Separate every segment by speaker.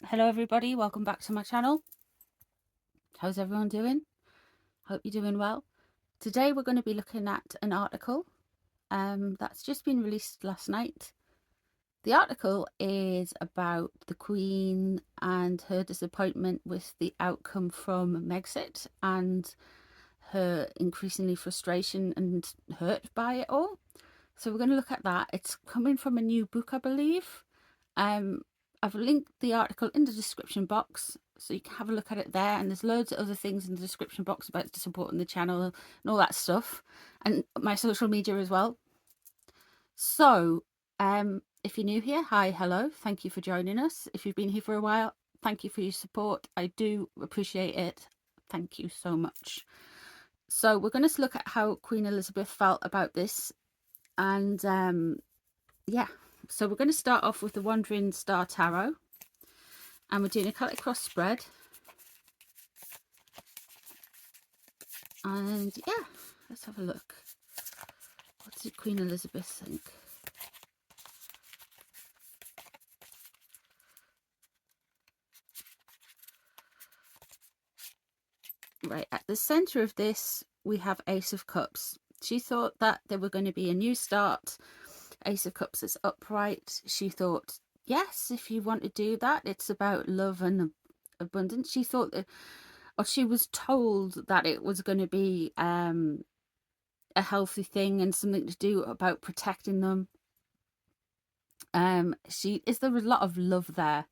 Speaker 1: Hello everybody, welcome back to my channel. How's everyone doing? Hope you're doing well. Today we're going to be looking at an article that's just been released last night. The article is about the Queen and her disappointment with the outcome from Megxit and her increasingly frustration and hurt by it all. So we're going to look at that. It's coming from a new book, I believe. I've linked the article in the description box so you can have a look at it there, and there's loads of other things in the description box about supporting the channel and all that stuff, and my social media as well. So if you're new here, hi, hello, thank you for joining us. If you've been here for a while, thank you for your support. I do appreciate it. Thank you so much. So we're going to look at how Queen Elizabeth felt about this, and yeah, so we're going to start off with the Wandering Star Tarot, and we're doing a Celtic cross spread. And yeah, let's have a look. What did Queen Elizabeth think? Right, at the centre of this, we have Ace of Cups. She thought that there were going to be a new start. Ace of Cups is upright. She thought, yes, if you want to do that, it's about love and abundance. She thought that, or she was told that it was going to be a healthy thing and something to do about protecting them. There was a lot of love there,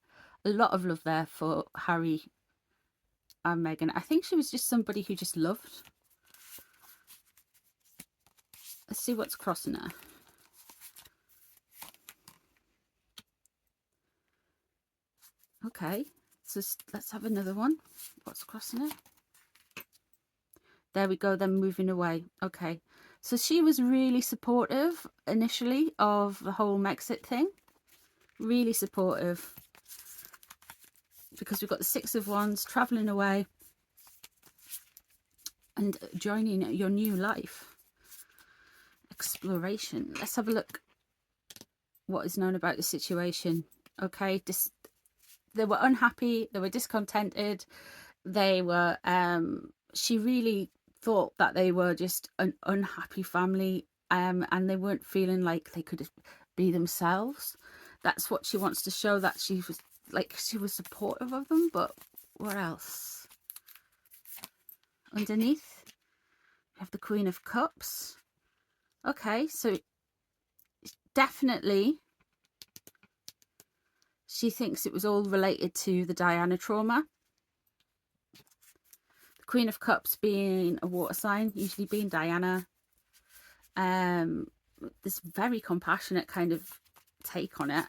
Speaker 1: for Harry and Meghan. I think she was just somebody who just loved. Let's see what's crossing her. Okay, so let's have another one. What's crossing her? There we go, then moving away. Okay, so she was really supportive initially of the whole Megxit thing. Really supportive. Because we've got the Six of Wands, travelling away and joining your new life. Exploration. Let's have a look what is known about the situation. Okay, they were unhappy, they were discontented, they were she really thought that they were just an unhappy family, and they weren't feeling like they could be themselves. That's what she wants to show, that she was supportive of them. But what else? Underneath we have the Queen of Cups. Okay, so definitely she thinks it was all related to the Diana trauma. The Queen of Cups being a water sign, usually being Diana. This very compassionate kind of take on it.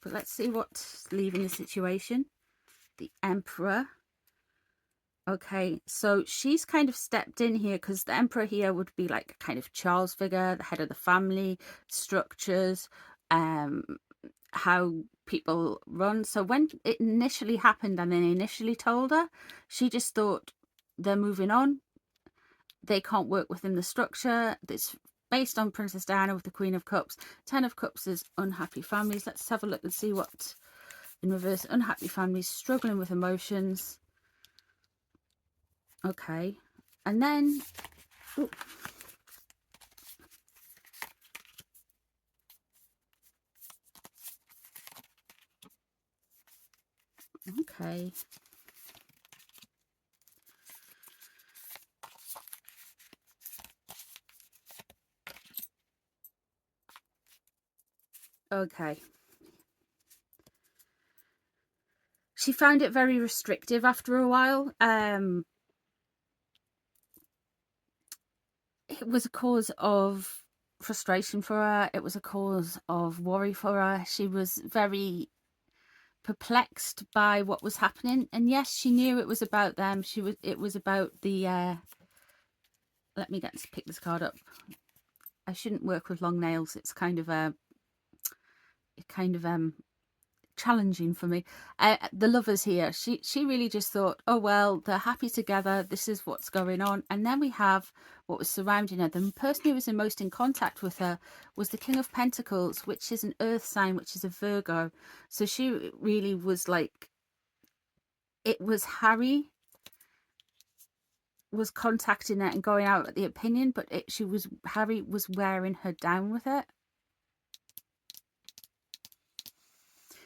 Speaker 1: But let's see what's leaving the situation. The Emperor. Okay, so she's kind of stepped in here because the Emperor here would be like a kind of Charles figure, the head of the family, structures, how people run. So when it initially happened and they initially told her, she just thought they're moving on. They can't work within the structure. It's based on Princess Diana with the Queen of Cups. Ten of Cups is unhappy families. Let's have a look and see what in reverse. Unhappy families, struggling with emotions. Okay, and then ooh, okay, okay. She found it very restrictive after a while. It was a cause of frustration for her. It was a cause of worry for her. She was very perplexed by what was happening, and yes, she knew it was about them. It was about the let me pick this card up. I shouldn't work with long nails. It's kind of challenging for me. The lovers here, she really just thought, oh well, they're happy together, this is what's going on. And then we have what was surrounding her. The person who was the most in contact with her was the King of Pentacles, which is an earth sign, which is a Virgo. So she really was like, it was Harry was contacting her and going out at the opinion, but Harry was wearing her down with it.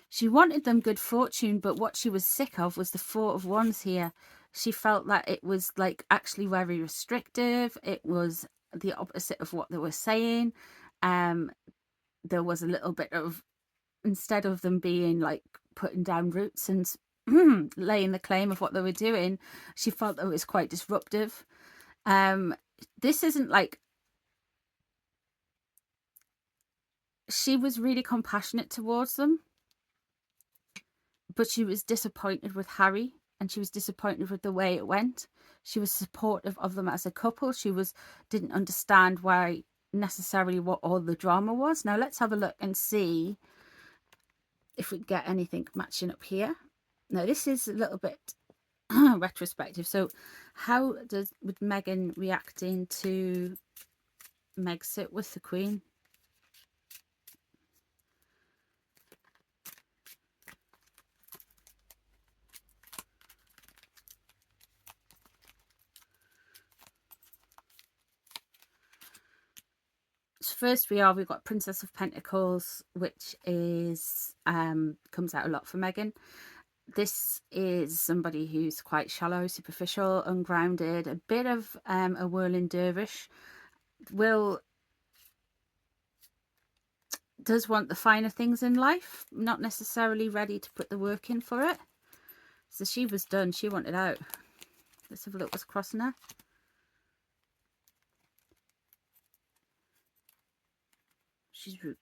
Speaker 1: She wanted them good fortune, but what she was sick of was the Four of Wands here. She felt that it was like actually very restrictive. It was the opposite of what they were saying. There was a little bit of, instead of them being like putting down roots and laying the claim of what they were doing, she felt that it was quite disruptive. This isn't like, she was really compassionate towards them, but she was disappointed with Harry, and she was disappointed with the way it went. She was supportive of them as a couple. She didn't understand why necessarily what all the drama was. Now let's have a look and see if we get anything matching up here. Now this is a little bit retrospective. So how would Meghan reacting to Megxit with the Queen? First we've got Princess of Pentacles, which is comes out a lot for Meghan. This is somebody who's quite shallow, superficial, ungrounded, a bit of a whirling dervish. Does want the finer things in life, not necessarily ready to put the work in for it. So she was done, she wanted out. Let's have a look what's crossing her. She's rude.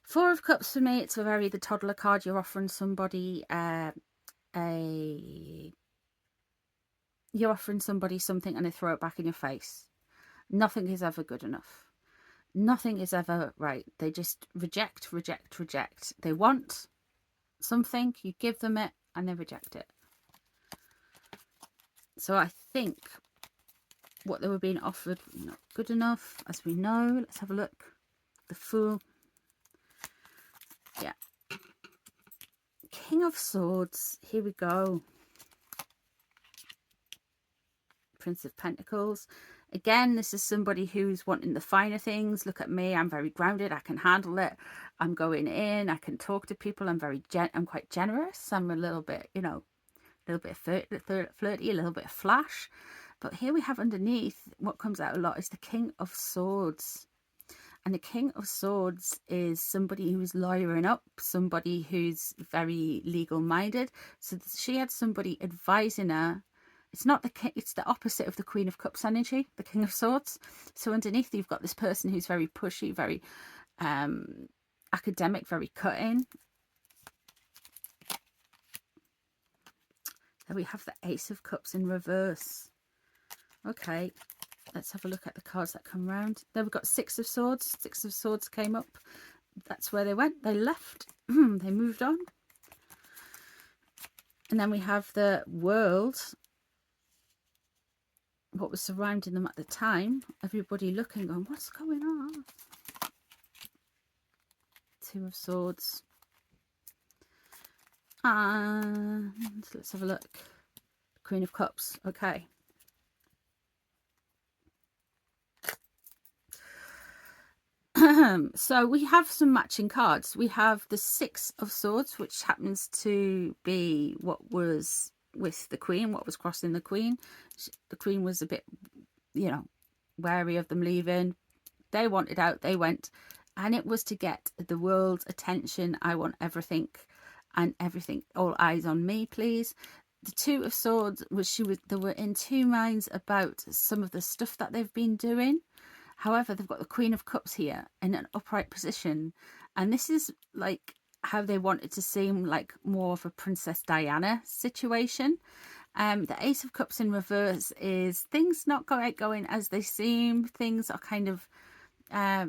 Speaker 1: Four of Cups for me, it's the toddler card. You're offering somebody you're offering somebody something and they throw it back in your face. Nothing is ever good enough. Nothing is ever right. They just reject. They want something, you give them it, and they reject it. So I think what they were being offered not good enough, as we know. Let's have a look. The Fool. Yeah. King of Swords. Here we go. Prince of Pentacles. Again, this is somebody who's wanting the finer things. Look at me, I'm very grounded, I can handle it. I'm going in, I can talk to people, I'm quite generous. I'm a little bit, you know, a little bit flirty, a little bit of flash. But here we have underneath, what comes out a lot is the King of Swords. And the King of Swords is somebody who's lawyering up, somebody who's very legal minded. So she had somebody advising her. It's not it's the opposite of the Queen of Cups energy, the King of Swords. So underneath you've got this person who's very pushy, very academic, very cutting. Then we have the Ace of Cups in reverse. Okay, let's have a look at the cards that come round. Then we've got Six of Swords. Six of Swords came up. That's where they went. They left. They moved on. And then we have the World. What was surrounding them at the time. Everybody looking on, what's going on? Two of Swords. And let's have a look. Queen of Cups. Okay. So we have some matching cards. We have the Six of Swords, which happens to be what was with the Queen, what was crossing the Queen. The Queen was a bit, you know, wary of them leaving. They wanted out, they went, and it was to get the world's attention. I want everything, and everything, all eyes on me, please. The Two of Swords they were in two minds about some of the stuff that they've been doing. However, they've got the Queen of Cups here in an upright position, and this is like how they wanted to seem like more of a Princess Diana situation. The Ace of Cups in reverse is things not quite going as they seem. Things are kind of a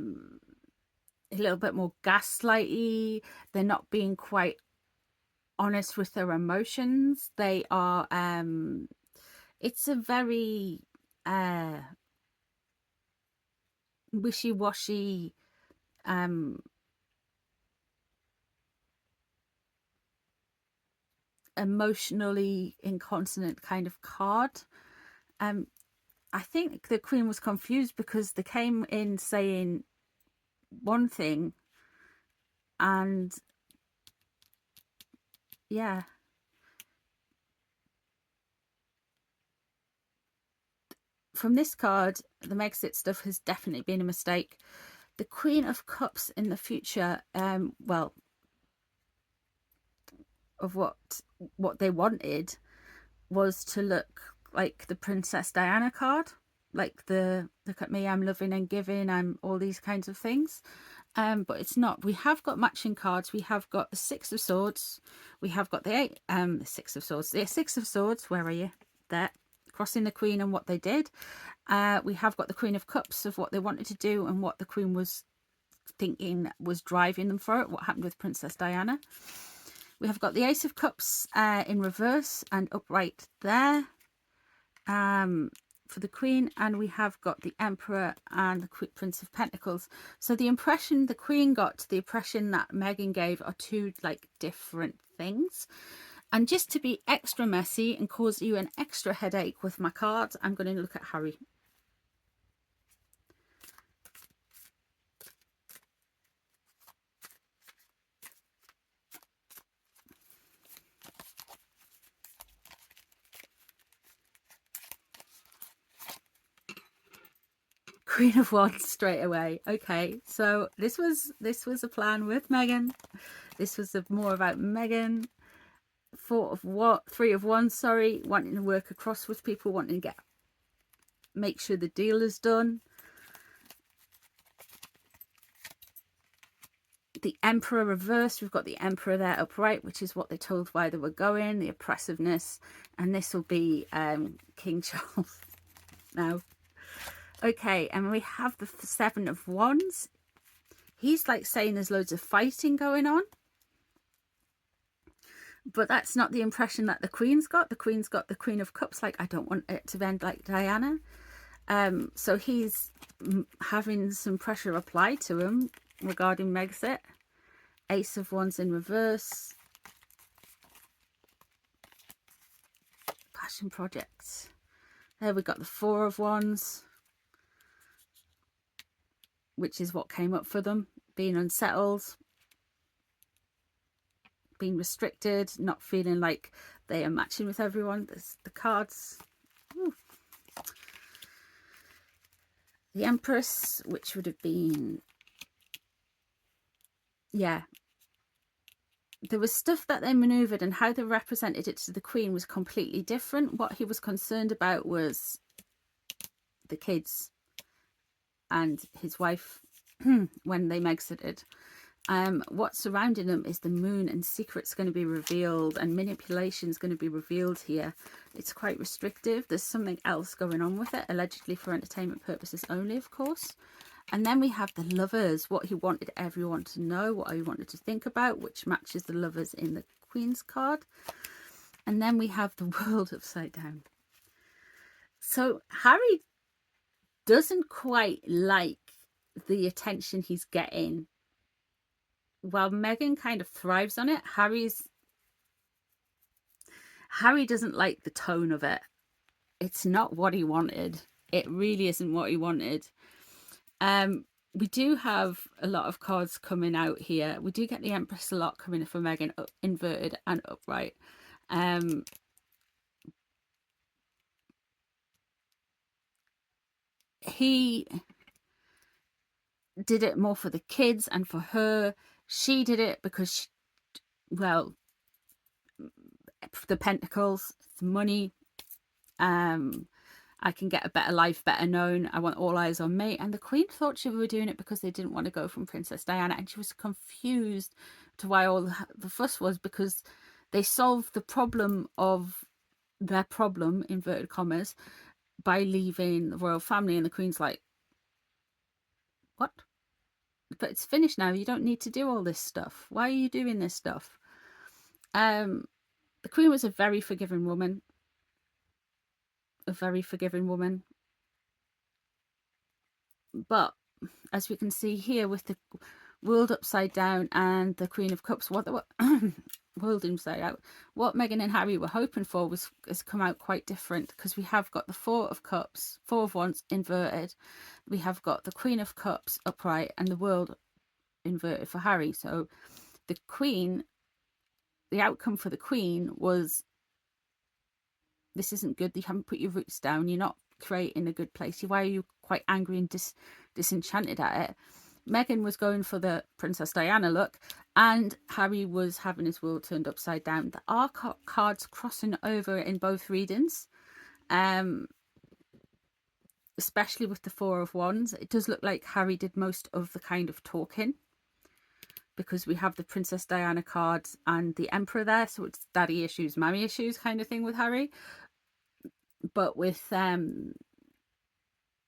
Speaker 1: little bit more gaslighty. They're not being quite honest with their emotions. They are it's a very wishy-washy, emotionally inconsonant kind of card. I think the Queen was confused because they came in saying one thing, and yeah, from this card, the Megxit stuff has definitely been a mistake. The Queen of Cups in the future, well, of what they wanted was to look like the Princess Diana card, like the look at me, I'm loving and giving, I'm all these kinds of things. But it's not. We have got matching cards. We have got the Six of Swords. We have got the Six of Swords. The Six of Swords. Where are you? There, crossing the Queen and what they did. We have got the Queen of Cups of what they wanted to do and what the Queen was thinking was driving them for it. What happened with Princess Diana? We have got the Ace of Cups in reverse and upright there for the Queen, and we have got the Emperor and the Prince of Pentacles. So the impression the Queen got to the impression that Meghan gave are two like different things. And just to be extra messy and cause you an extra headache with my cards, I'm going to look at Harry. Queen of Wands straight away. Okay, so this was a plan with Meghan. This was more about Meghan. Three of Wands, sorry, wanting to work across with people, wanting to make sure the deal is done. The Emperor reversed. We've got the Emperor there upright, which is what they told why they were going, the oppressiveness, and this will be King Charles now. Okay, and we have the Seven of Wands. He's like saying there's loads of fighting going on, but that's not the impression that the Queen's got. The Queen's got the Queen of Cups, like, I don't want it to end like Diana. So he's having some pressure applied to him regarding Megxit. Ace of Wands in reverse. Passion projects. There we got the Four of Wands, which is what came up for them. Being unsettled, being restricted, not feeling like they are matching with everyone. There's the cards. Ooh. The Empress, which would have been, yeah, there was stuff that they maneuvered, and how they represented it to the Queen was completely different. What he was concerned about was the kids and his wife when they Mexited. What's surrounding them is the moon, and secrets going to be revealed, and manipulation is going to be revealed here. It's quite restrictive. There's something else going on with it, allegedly for entertainment purposes only, of course. And then we have the Lovers, what he wanted everyone to know, what he wanted to think about, which matches the Lovers in the Queen's card. And then we have the World upside down. So Harry doesn't quite like the attention he's getting. While Meghan kind of thrives on it, Harry doesn't like the tone of it. It's not what he wanted. It really isn't what he wanted. We do have a lot of cards coming out here. We do get the Empress a lot coming for Meghan, inverted and upright. He did it more for the kids and for her. She did it because she, well, the Pentacles, the money, I can get a better life, better known, I want all eyes on me. And the Queen thought she were doing it because they didn't want to go from Princess Diana, and she was confused to why all the fuss was, because they solved the problem of their problem, inverted commas, by leaving the royal family. And the Queen's like, what? But it's finished now. You don't need to do all this stuff. Why are you doing this stuff? The Queen was a very forgiving woman. A very forgiving woman. But as we can see here with the world upside down and the Queen of Cups, what world inside out, what Meghan and Harry were hoping for has come out quite different, because we have got the Four of Cups, Four of Wands inverted. We have got the Queen of Cups upright and the world inverted for Harry. So the Queen, the outcome for the Queen was, this isn't good. You haven't put your roots down. You're not creating a good place. Why are you quite angry and disenchanted at it? Meghan was going for the Princess Diana look, and Harry was having his world turned upside down. There are cards crossing over in both readings, especially with the Four of Wands. It does look like Harry did most of the kind of talking, because we have the Princess Diana cards and the Emperor there, so it's daddy issues, mommy issues kind of thing with Harry. But with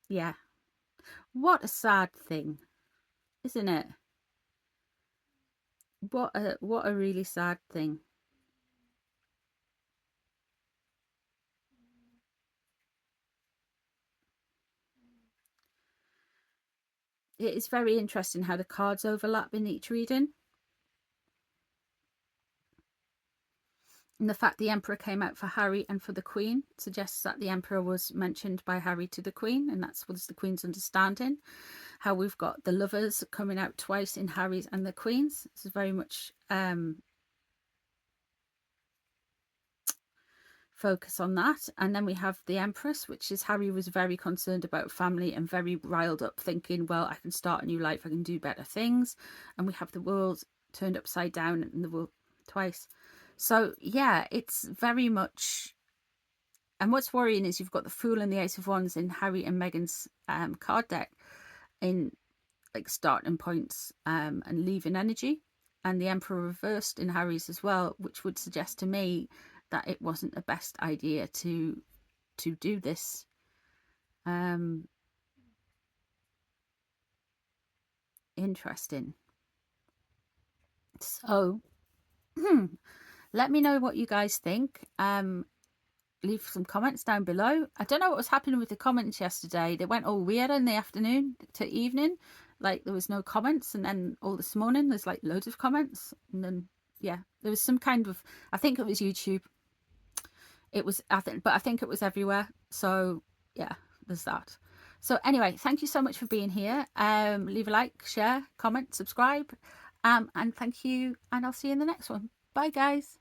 Speaker 1: yeah, what a sad thing, isn't it? What a really sad thing. It is very interesting how the cards overlap in each reading. And the fact the Emperor came out for Harry and for the Queen suggests that the Emperor was mentioned by Harry to the Queen, and that's what's the Queen's understanding. How we've got the Lovers coming out twice in Harry's and the Queen's. This is very much focus on that. And then we have the Empress, which is Harry was very concerned about family and very riled up, thinking, well, I can start a new life, I can do better things. And we have the world turned upside down and the world twice. So yeah, it's very much, and what's worrying is you've got the Fool and the Ace of Wands in Harry and Meghan's card deck in like starting points and leaving energy, and the Emperor reversed in Harry's as well, which would suggest to me that it wasn't the best idea to do this. Interesting. So let me know what you guys think. Leave some comments down below. I don't know what was happening with the comments yesterday. They went all weird in the afternoon to evening, like there was no comments, and then all this morning there's like loads of comments. And then yeah, there was some kind of, I think it was YouTube. It was, but I think it was everywhere. So yeah, there's that. So anyway, thank you so much for being here. Leave a like, share, comment, subscribe, and thank you, and I'll see you in the next one. Bye guys.